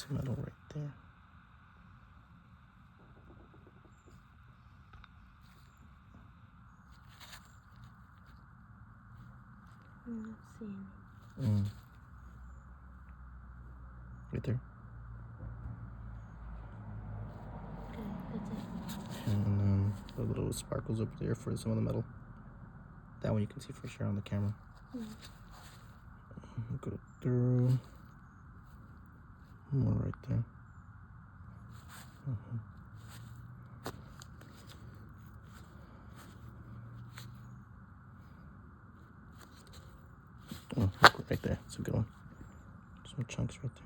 piece of metal right there. I'm not seeing it. Right there. Okay, that's it. And then the little sparkles over there for some of the metal. That one you can see for sure on the camera. Go through. More right there. Oh, look right there. It's a good one. Some chunks right there.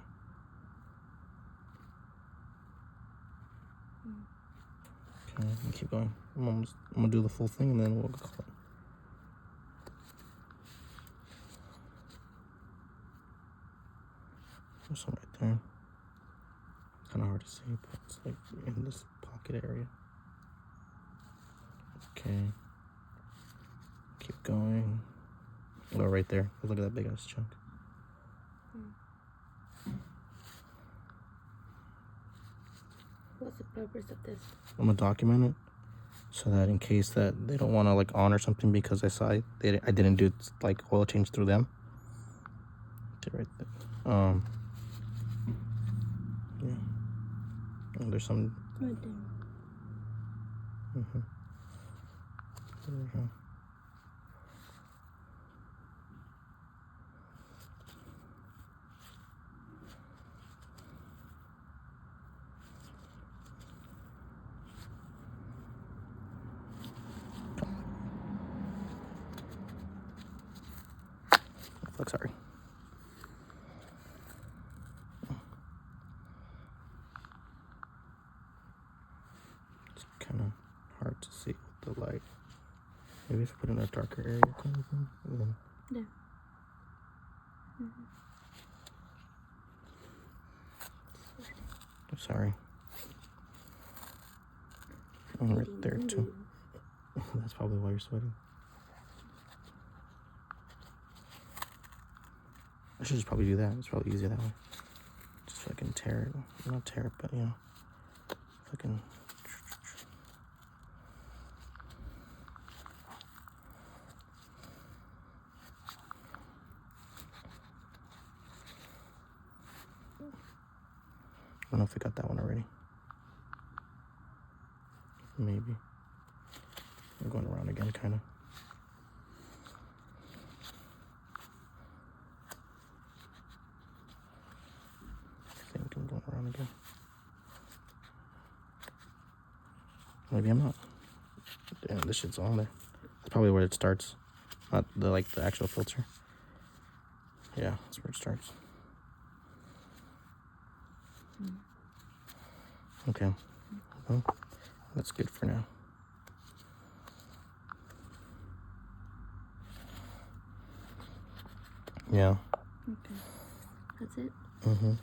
Okay, I'm keep going. I'm gonna do the full thing and then we'll call it. There's some right there. Kind of hard to see, but it's like in this pocket area. Okay. Keep going. Oh, right there. Look at that big ass chunk. What's the purpose of this? I'm gonna document it so that in case that they don't want to like honor something because I didn't do like oil change through them. Okay, right there. Yeah. Oh, there's some. Right there. There we go. Fuck, sorry. It's kind of hard to see with the light. Maybe if I put it in a darker area kind of thing. Yeah. I'm sorry. And right there too. That's probably why you're sweating. I should just probably do that. It's probably easier that way. Just fucking tear it. Not tear it, but you know. Fucking. I don't know if we got that one already. Maybe. I'm going around again, kind of. I think I'm going around again. Maybe I'm not. Damn, this shit's on there. That's probably where it starts. Not the the actual filter. Yeah, that's where it starts. Okay. Well, that's good for now. Yeah. Okay. That's it? Mm-hmm.